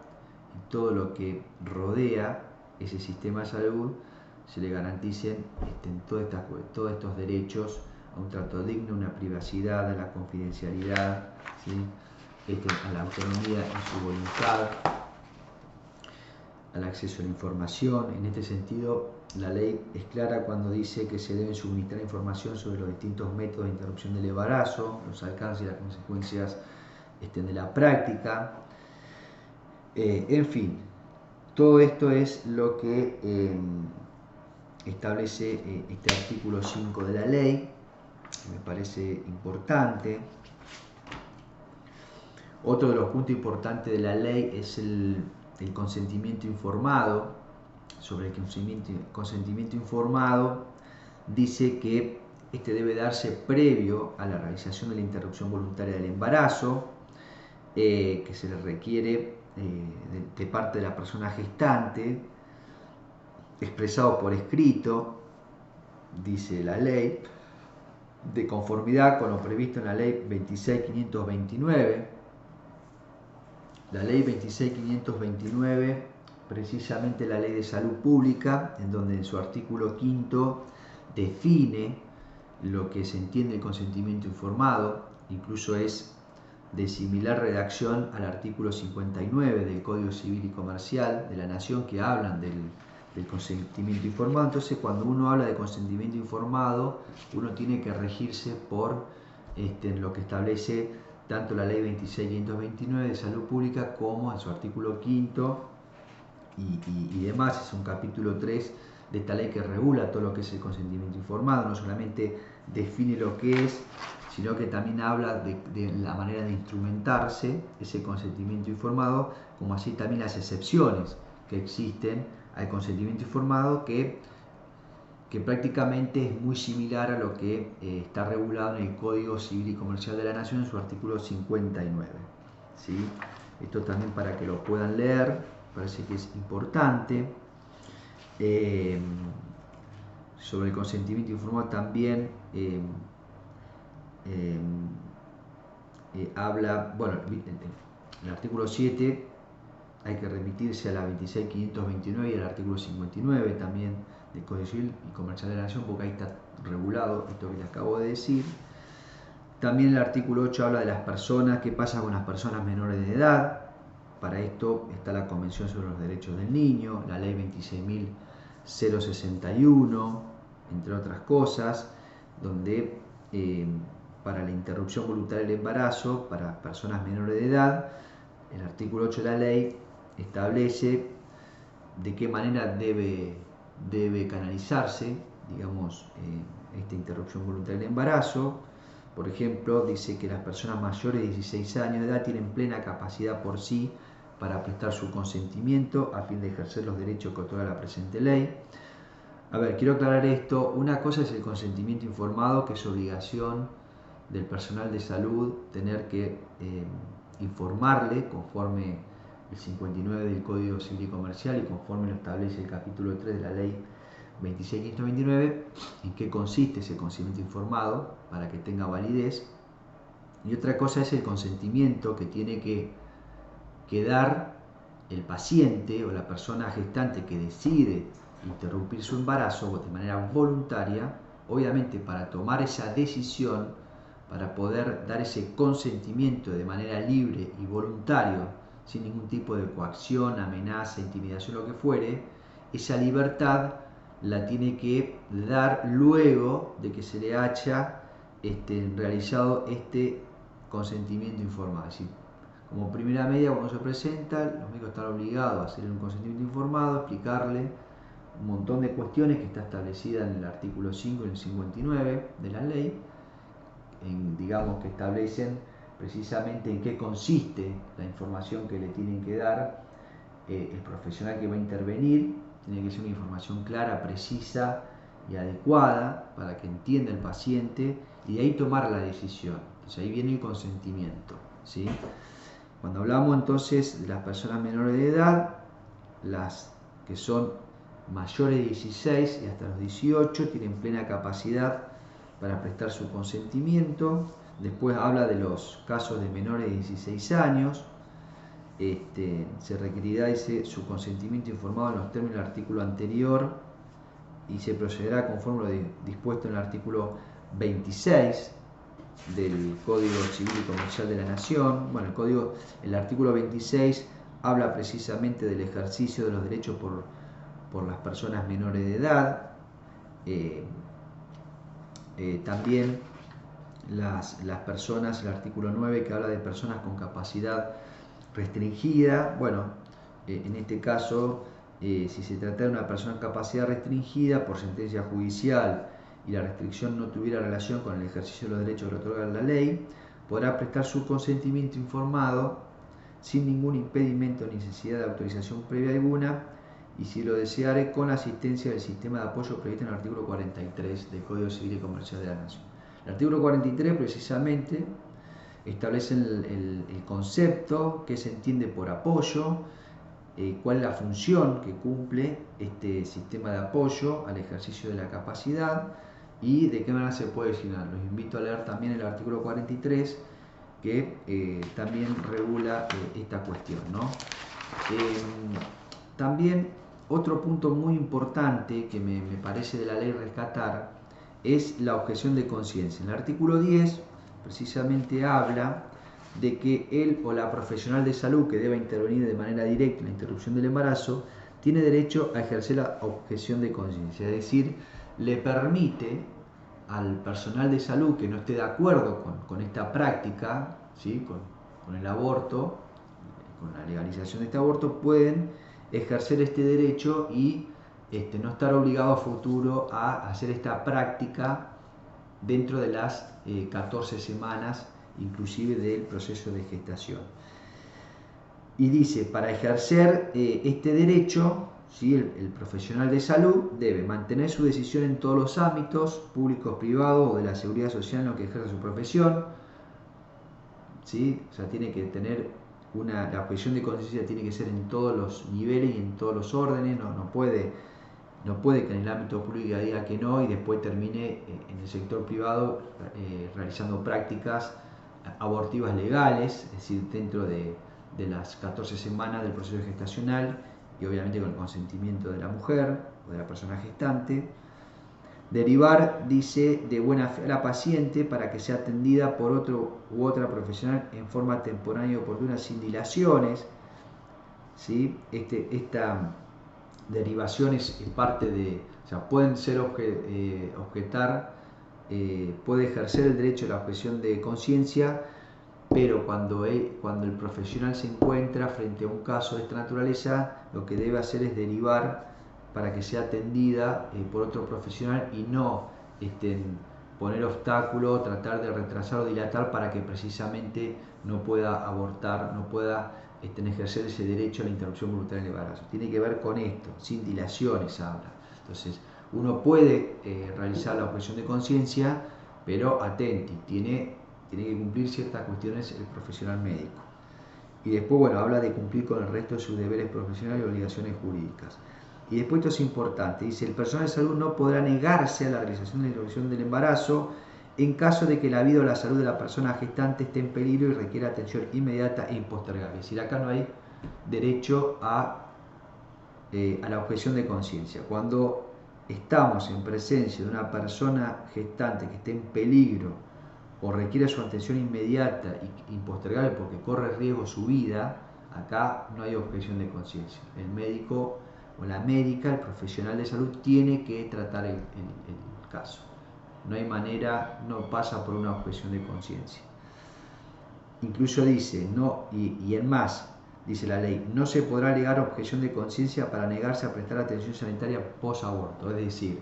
y todo lo que rodea ese sistema de salud se le garanticen todos estos derechos a un trato digno, una privacidad, a la confidencialidad, ¿sí? A la autonomía y su voluntad, al acceso a la información. En este sentido, la ley es clara cuando dice que se debe suministrar información sobre los distintos métodos de interrupción del embarazo, los alcances y las consecuencias de la práctica. En fin, todo esto es lo que establece este artículo 5 de la ley, que me parece importante. Otro de los puntos importantes de la ley es el consentimiento informado. Sobre el consentimiento informado dice que este debe darse previo a la realización de la interrupción voluntaria del embarazo, que se le requiere de parte de la persona gestante, expresado por escrito, dice la ley, de conformidad con lo previsto en la ley 26.529. La ley 26.529, precisamente la ley de salud pública, en donde en su artículo 5 define lo que se entiende el consentimiento informado, incluso es de similar redacción al artículo 59 del Código Civil y Comercial de la Nación, que hablan del consentimiento informado. Entonces, cuando uno habla de consentimiento informado, uno tiene que regirse por lo que establece tanto la ley 26.529 de salud pública como en su artículo 5 y demás. Es un capítulo 3 de esta ley que regula todo lo que es el consentimiento informado. No solamente define lo que es, sino que también habla de la manera de instrumentarse ese consentimiento informado, como así también las excepciones que existen al consentimiento informado, que prácticamente es muy similar a lo que está regulado en el Código Civil y Comercial de la Nación en su artículo 59. ¿Sí? Esto también para que lo puedan leer, parece que es importante. Sobre el consentimiento informado también habla, bueno, en el artículo 7 hay que remitirse a la 26.529 y al artículo 59 también del Código Civil y Comercial de la Nación, porque ahí está regulado esto que les acabo de decir. También el artículo 8 habla de las personas, qué pasa con las personas menores de edad. Para esto está la Convención sobre los Derechos del Niño, la Ley 26.061, entre otras cosas, donde para la interrupción voluntaria del embarazo para personas menores de edad, el artículo 8 de la ley establece de qué manera debe canalizarse, digamos, esta interrupción voluntaria del embarazo. Por ejemplo, dice que las personas mayores de 16 años de edad tienen plena capacidad por sí para prestar su consentimiento a fin de ejercer los derechos que otorga la presente ley. A ver, quiero aclarar esto. Una cosa es el consentimiento informado, que es obligación del personal de salud tener que informarle conforme el 59 del Código Civil y Comercial y conforme lo establece el capítulo 3 de la ley 26.529, en qué consiste ese consentimiento informado para que tenga validez. Y otra cosa es el consentimiento que tiene que dar el paciente o la persona gestante que decide interrumpir su embarazo de manera voluntaria. Obviamente, para tomar esa decisión para poder dar ese consentimiento de manera libre y voluntario, sin ningún tipo de coacción, amenaza, intimidación, lo que fuere, esa libertad la tiene que dar luego de que se le haya realizado este consentimiento informado. Es decir, como primera medida, cuando se presenta, los médicos están obligados a hacer un consentimiento informado, explicarle un montón de cuestiones que está establecida en el artículo 5 y el 59 de la ley, digamos que establecen precisamente en qué consiste la información que le tienen que dar el profesional que va a intervenir. Tiene que ser una información clara, precisa y adecuada para que entienda el paciente y de ahí tomar la decisión. Entonces ahí viene el consentimiento, ¿sí? Cuando hablamos entonces de las personas menores de edad, las que son mayores de 16 y hasta los 18 tienen plena capacidad para prestar su consentimiento. Después habla de los casos de menores de 16 años. Se requerirá su consentimiento informado en los términos del artículo anterior y se procederá conforme lo dispuesto en el artículo 26 del Código Civil y Comercial de la Nación. Bueno, el artículo 26 habla precisamente del ejercicio de los derechos por las personas menores de edad. También las personas, el artículo 9 que habla de personas con capacidad restringida. Bueno, en este caso, si se trata de una persona con capacidad restringida por sentencia judicial y la restricción no tuviera relación con el ejercicio de los derechos que le otorga la ley, podrá prestar su consentimiento informado sin ningún impedimento ni necesidad de autorización previa alguna, y si lo deseare, con la asistencia del sistema de apoyo previsto en el artículo 43 del Código Civil y Comercial de la Nación. El artículo 43 precisamente establece el concepto, qué se entiende por apoyo, cuál es la función que cumple este sistema de apoyo al ejercicio de la capacidad y de qué manera se puede designar. Los invito a leer también el artículo 43 que también regula esta cuestión, ¿no? También otro punto muy importante que me parece de la ley rescatar es la objeción de conciencia. En el artículo 10 precisamente habla de que él o la profesional de salud que deba intervenir de manera directa en la interrupción del embarazo tiene derecho a ejercer la objeción de conciencia, es decir, le permite al personal de salud que no esté de acuerdo con esta práctica, ¿sí? con el aborto, con la legalización de este aborto, pueden ejercer este derecho y no estar obligado a futuro a hacer esta práctica dentro de las 14 semanas inclusive del proceso de gestación. Y dice, para ejercer este derecho, ¿sí? el profesional de salud debe mantener su decisión en todos los ámbitos, públicos, privados o de la seguridad social en lo que ejerce su profesión, ¿sí? O sea, tiene que tener la objeción de conciencia tiene que ser en todos los niveles y en todos los órdenes, no puede que en el ámbito público diga que no y después termine en el sector privado realizando prácticas abortivas legales, es decir, dentro de las 14 semanas del proceso gestacional y obviamente con el consentimiento de la mujer o de la persona gestante. Derivar, dice, de buena fe a la paciente para que sea atendida por otro u otra profesional en forma temporal y oportuna sin dilaciones, ¿sí? Esta derivación es parte de, o sea, pueden ser puede ejercer el derecho a la objeción de conciencia, pero cuando el profesional se encuentra frente a un caso de esta naturaleza, lo que debe hacer es derivar para que sea atendida por otro profesional y no poner obstáculo, tratar de retrasar o dilatar para que precisamente no pueda abortar, no pueda ejercer ese derecho a la interrupción voluntaria del embarazo. Tiene que ver con esto, sin dilaciones habla. Entonces, uno puede realizar la objeción de conciencia, pero atenti, tiene que cumplir ciertas cuestiones el profesional médico. Y después, bueno, habla de cumplir con el resto de sus deberes profesionales y obligaciones jurídicas. Y después esto es importante, dice, el personal de salud no podrá negarse a la realización de la interrupción del embarazo en caso de que la vida o la salud de la persona gestante esté en peligro y requiera atención inmediata e impostergable. Es decir, acá no hay derecho a la objeción de conciencia. Cuando estamos en presencia de una persona gestante que esté en peligro o requiere su atención inmediata e impostergable porque corre riesgo su vida, acá no hay objeción de conciencia. El médico o la médica, el profesional de salud, tiene que tratar el caso. No hay manera, no pasa por una objeción de conciencia. Incluso dice, no, y en más, dice la ley, no se podrá alegar objeción de conciencia para negarse a prestar atención sanitaria post-aborto. Es decir,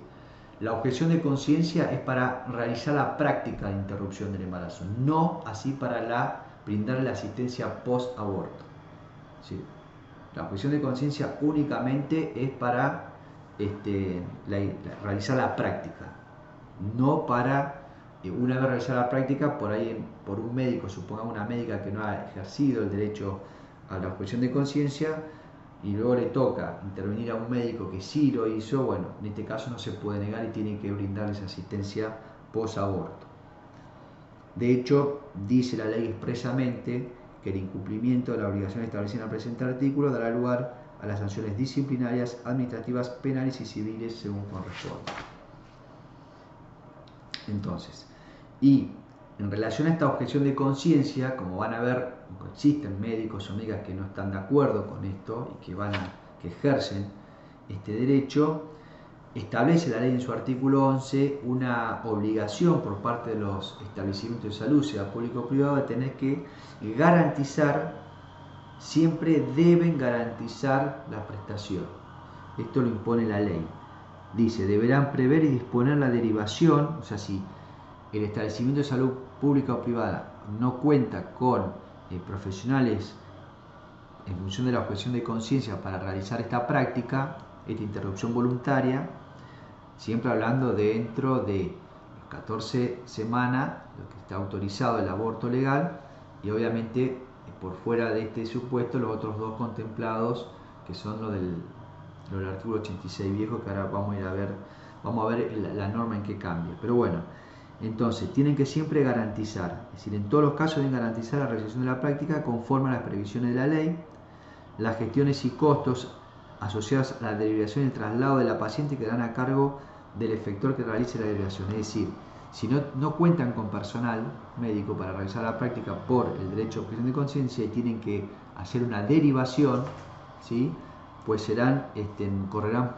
la objeción de conciencia es para realizar la práctica de interrupción del embarazo, no así para brindarle la asistencia post-aborto. ¿Sí? La objeción de conciencia únicamente es para realizar la práctica, no para, una vez realizada la práctica, por un médico, supongamos una médica que no ha ejercido el derecho a la objeción de conciencia, y luego le toca intervenir a un médico que sí lo hizo, bueno, en este caso no se puede negar y tiene que brindarles asistencia post-aborto. De hecho, dice la ley expresamente que el incumplimiento de la obligación establecida en el presente artículo dará lugar a las sanciones disciplinarias, administrativas, penales y civiles según corresponda. Entonces, y en relación a esta objeción de conciencia, como van a ver, existen médicos o médicas que no están de acuerdo con esto y que ejercen este derecho, establece la ley en su artículo 11 una obligación por parte de los establecimientos de salud, sea público o privado, de tener que garantizar, siempre deben garantizar la prestación. Esto lo impone la ley. Dice, deberán prever y disponer la derivación, o sea, si el establecimiento de salud pública o privada no cuenta con profesionales en función de la objeción de conciencia para realizar esta práctica, esta interrupción voluntaria, siempre hablando dentro de 14 semanas, lo que está autorizado el aborto legal, y obviamente por fuera de este supuesto los otros dos contemplados, que son lo del artículo 86 viejo, que ahora vamos a ver la norma en qué cambia. Pero bueno, entonces tienen que siempre garantizar, es decir, en todos los casos deben garantizar la realización de la práctica conforme a las previsiones de la ley, las gestiones y costos asociados a la derivación y el traslado de la paciente quedarán a cargo del efector que realice la derivación. Es decir, si no cuentan con personal médico para realizar la práctica por el derecho de objeción de conciencia y tienen que hacer una derivación, ¿sí?, pues correrán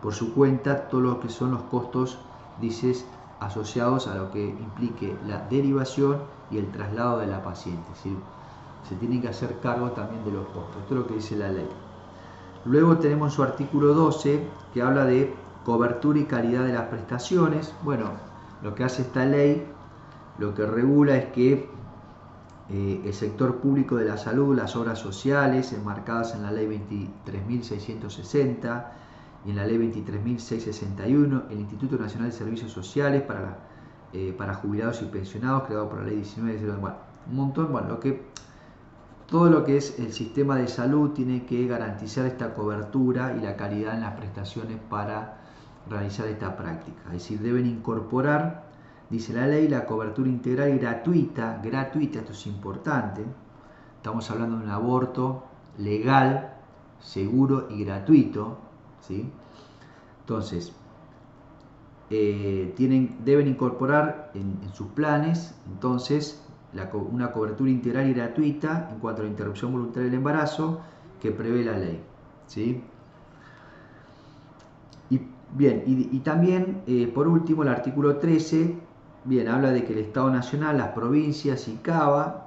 por su cuenta todo lo que son los costos, dices, asociados a lo que implique la derivación y el traslado de la paciente. ¿Sí? Se tienen que hacer cargo también de los costos. Esto es lo que dice la ley. Luego tenemos su artículo 12, que habla de cobertura y calidad de las prestaciones. Bueno, lo que hace esta ley, lo que regula es que el sector público de la salud, las obras sociales enmarcadas en la ley 23.660 y en la ley 23.661, el Instituto Nacional de Servicios Sociales para jubilados y pensionados, creado por la ley 19, bueno, un montón, bueno, todo lo que es el sistema de salud tiene que garantizar esta cobertura y la calidad en las prestaciones para realizar esta práctica. Es decir, deben incorporar, dice la ley, la cobertura integral y gratuita, esto es importante, estamos hablando de un aborto legal, seguro y gratuito, ¿sí? Entonces, deben incorporar en sus planes, entonces, una cobertura integral y gratuita en cuanto a la interrupción voluntaria del embarazo que prevé la ley, ¿sí? Y también, por último, el artículo 13, bien, habla de que el Estado Nacional, las provincias y CABA,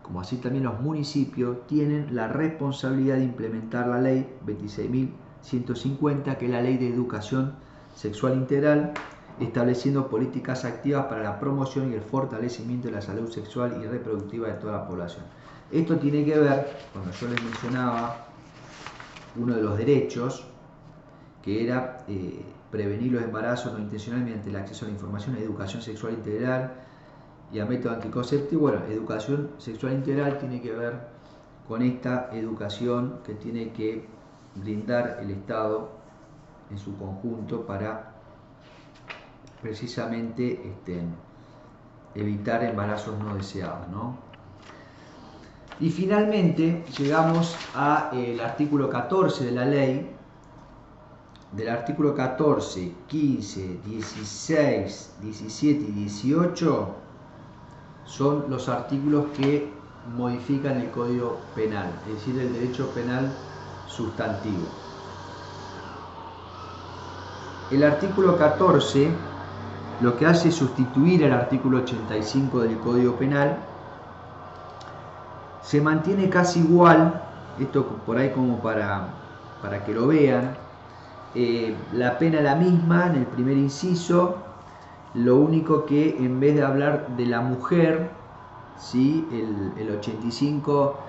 como así también los municipios, tienen la responsabilidad de implementar la ley 26.150, que es la Ley de Educación Sexual Integral, estableciendo políticas activas para la promoción y el fortalecimiento de la salud sexual y reproductiva de toda la población. Esto tiene que ver, cuando yo les mencionaba, uno de los derechos, que era prevenir los embarazos no intencionales mediante el acceso a la información, educación sexual integral y a método anticonceptivo. Bueno, educación sexual integral tiene que ver con esta educación que tiene que brindar el Estado en su conjunto para precisamente evitar embarazos no deseados, ¿no? Y finalmente llegamos al artículo 14 de la ley, del artículo 14, 15, 16, 17 y 18 son los artículos que modifican el Código Penal, es decir, el derecho penal sustantivo. El artículo 14 lo que hace es sustituir al artículo 85 del Código Penal. Se mantiene casi igual, esto por ahí como para que lo vean. La pena la misma en el primer inciso, lo único que en vez de hablar de la mujer, ¿sí? el 85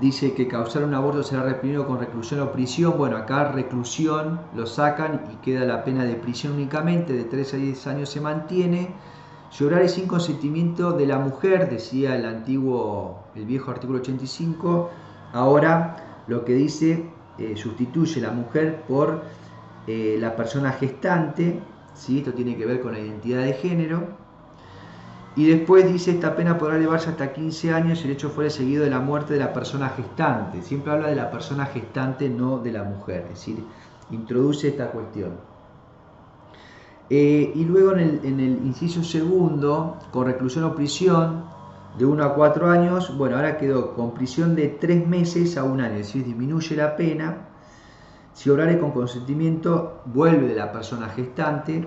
dice que causar un aborto será reprimido con reclusión o prisión. Bueno, acá reclusión lo sacan y queda la pena de prisión únicamente, de 3 a 10 años se mantiene. Si obrare sin consentimiento de la mujer, decía el viejo artículo 85, ahora lo que dice sustituye la mujer por la persona gestante, ¿sí? Esto tiene que ver con la identidad de género. Y después dice, esta pena podrá elevarse hasta 15 años si el hecho fuere seguido de la muerte de la persona gestante. Siempre habla de la persona gestante, no de la mujer, es decir, introduce esta cuestión. Y luego en el inciso segundo, con reclusión o prisión de 1 a 4 años, bueno, ahora quedó con prisión de 3 meses a 1 año, es decir, disminuye la pena. Si obrare con consentimiento, vuelve de la persona gestante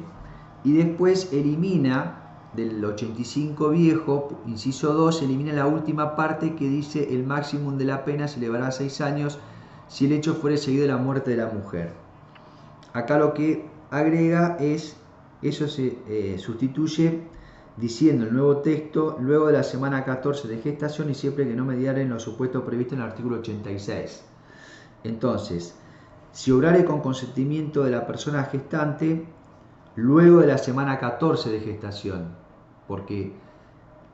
y después elimina del 85 viejo, inciso 2, elimina la última parte que dice el máximo de la pena se elevará a 6 años si el hecho fuere seguido de la muerte de la mujer. Acá lo que agrega es, eso se sustituye diciendo el nuevo texto, luego de la semana 14 de gestación y siempre que no mediaren los supuestos previstos en el artículo 86. Entonces, si obrare con consentimiento de la persona gestante, luego de la semana 14 de gestación, porque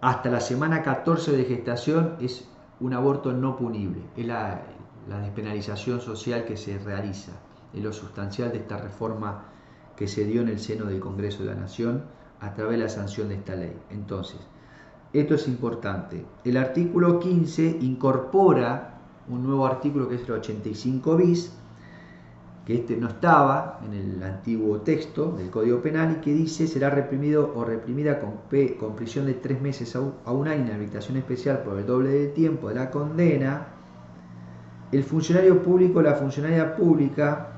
hasta la semana 14 de gestación es un aborto no punible, es la despenalización social que se realiza, es lo sustancial de esta reforma que se dio en el seno del Congreso de la Nación a través de la sanción de esta ley. Entonces, esto es importante. El artículo 15 incorpora un nuevo artículo que es el 85 bis, que este no estaba en el antiguo texto del Código Penal y que dice será reprimido o reprimida con prisión de 3 meses a 1 año en inhabilitación especial por el doble del tiempo de la condena el funcionario público, la funcionaria pública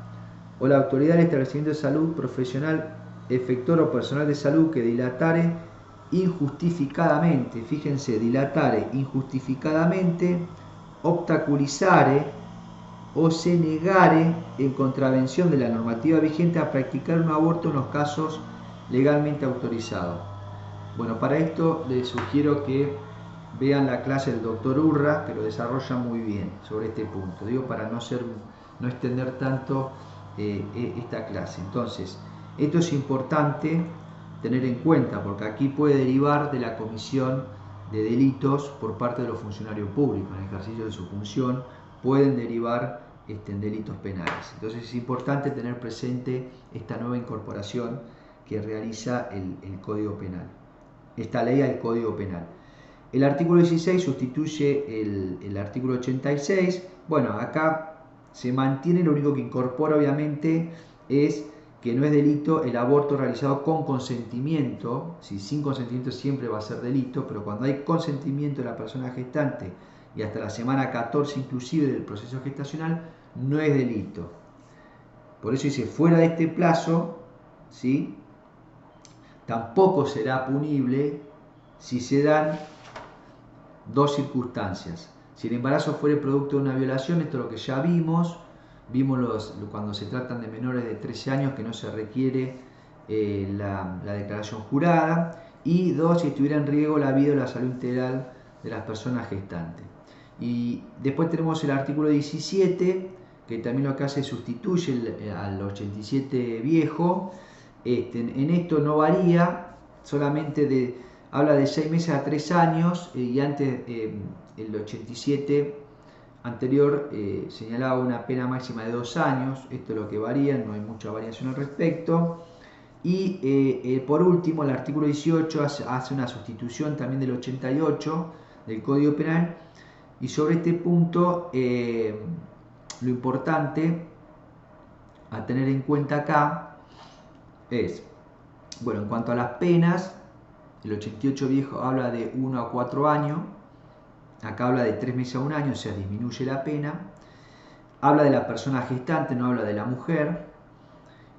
o la autoridad del establecimiento de salud profesional, efector o personal de salud que dilatare injustificadamente, fíjense, dilatare injustificadamente, obstaculizare o se negare en contravención de la normativa vigente a practicar un aborto en los casos legalmente autorizados. Bueno, para esto les sugiero que vean la clase del doctor Urra, que lo desarrolla muy bien sobre este punto. Digo, para no extender tanto esta clase. Entonces, esto es importante tener en cuenta, porque aquí puede derivar de la comisión de delitos por parte de los funcionarios públicos. En el ejercicio de su función pueden derivar en delitos penales. Entonces es importante tener presente esta nueva incorporación que realiza el Código Penal, esta ley al Código Penal. El artículo 16 sustituye el artículo 86. Bueno, acá se mantiene, lo único que incorpora obviamente es que no es delito el aborto realizado con consentimiento. Si sin consentimiento siempre va a ser delito, pero cuando hay consentimiento de la persona gestante y hasta la semana 14 inclusive del proceso gestacional, no es delito. Por eso dice, fuera de este plazo, ¿sí?, tampoco será punible si se dan dos circunstancias. Si el embarazo fuere producto de una violación, esto es lo que ya vimos cuando se tratan de menores de 13 años que no se requiere la declaración jurada, y dos, si estuviera en riesgo la vida o la salud integral de las personas gestantes. Y después tenemos el artículo 17, que también lo que hace es sustituye al 87 viejo. En esto no varía, solamente habla de 6 meses a 3 años, y antes el 87 anterior señalaba una pena máxima de 2 años, esto es lo que varía, no hay mucha variación al respecto. Y por último, el artículo 18 hace una sustitución también del 88 del Código Penal, y sobre este punto lo importante a tener en cuenta acá es, bueno, en cuanto a las penas, el 88 viejo habla de 1 a 4 años, acá habla de 3 meses a 1 año, o sea, disminuye la pena. Habla de la persona gestante, no habla de la mujer,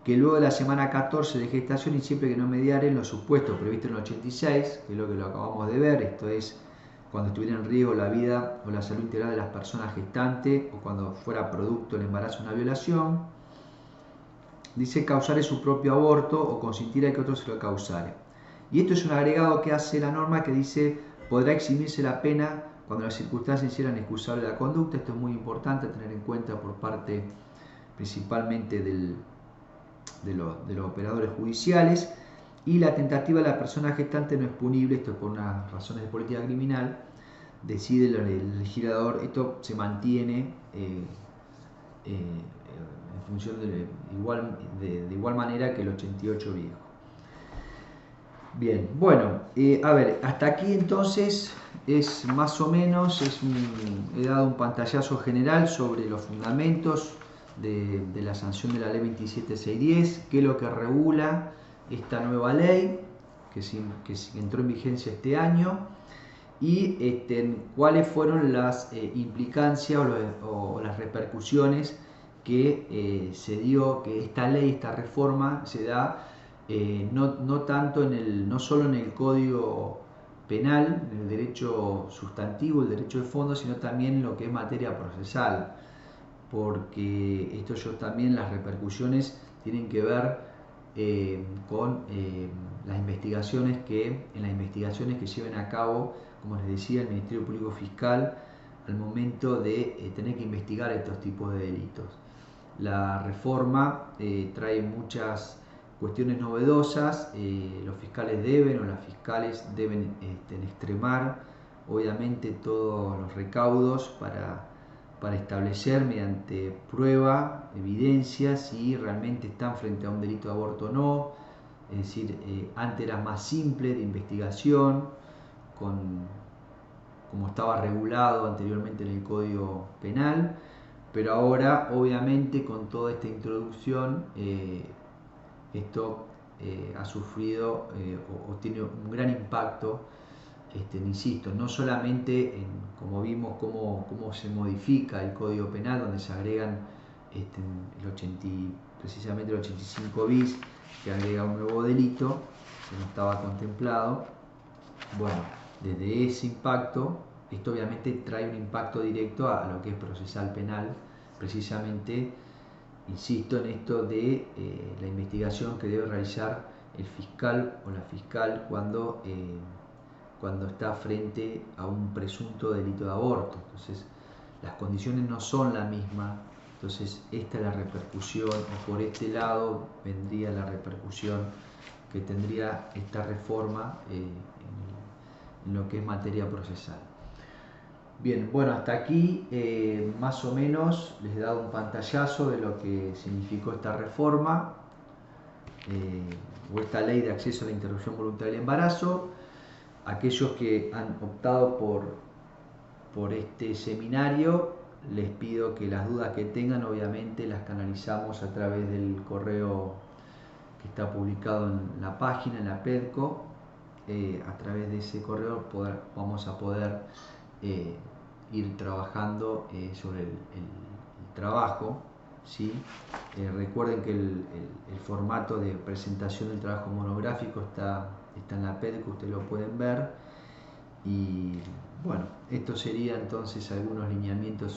que luego de la semana 14 de gestación y siempre que no mediare en los supuestos previstos en el 86, que es lo que lo acabamos de ver, esto es cuando estuviera en riesgo la vida o la salud integral de las personas gestantes o cuando fuera producto del embarazo una violación. Dice causar su propio aborto o consentir a que otro se lo causare. Y esto es un agregado que hace la norma que dice podrá eximirse la pena cuando las circunstancias hicieran excusable la conducta. Esto es muy importante tener en cuenta por parte principalmente de los operadores judiciales. Y la tentativa de la persona gestante no es punible, esto es por unas razones de política criminal, decide el legislador, esto se mantiene en función de igual manera que el 88 viejo. Bien, bueno, a ver, hasta aquí entonces es más o menos, he dado un pantallazo general sobre los fundamentos de la sanción de la ley 27610, qué es lo que regula esta nueva ley que entró en vigencia este año y cuáles fueron las implicancias o las repercusiones que se dio, que esta ley, esta reforma se da no tanto no solo en el Código Penal, en el derecho sustantivo, el derecho de fondo, sino también en lo que es materia procesal, porque también las repercusiones tienen que ver con las investigaciones que lleven a cabo, como les decía, el Ministerio Público Fiscal al momento de tener que investigar estos tipos de delitos. La reforma trae muchas cuestiones novedosas, los fiscales o las fiscales deben extremar obviamente todos los recaudos para establecer mediante prueba, evidencia, si realmente están frente a un delito de aborto o no. Es decir, antes era más simple de investigación, como estaba regulado anteriormente en el Código Penal, pero ahora obviamente con toda esta introducción esto ha sufrido o tiene un gran impacto, insisto, no solamente como vimos cómo se modifica el Código Penal, donde se agregan precisamente el 85 bis, que agrega un nuevo delito que no estaba contemplado. Bueno, desde ese impacto, esto obviamente trae un impacto directo a lo que es procesal penal, precisamente, insisto en esto de la investigación que debe realizar el fiscal o la fiscal cuando está frente a un presunto delito de aborto. Entonces, las condiciones no son las mismas. Entonces, esta es la repercusión, o por este lado vendría la repercusión que tendría esta reforma en lo que es materia procesal. Bien, bueno, hasta aquí más o menos les he dado un pantallazo de lo que significó esta reforma o esta ley de acceso a la interrupción voluntaria del embarazo. Aquellos que han optado por este seminario, les pido que las dudas que tengan obviamente las canalizamos a través del correo que está publicado en la página, en la PEDCO. A través de ese correo vamos a poder ir trabajando sobre el trabajo, ¿sí? Recuerden que el formato de presentación del trabajo monográfico está en la PEDCO, ustedes lo pueden ver. Y bueno, esto sería entonces algunos lineamientos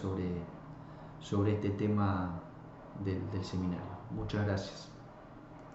sobre este tema del seminario. Muchas gracias.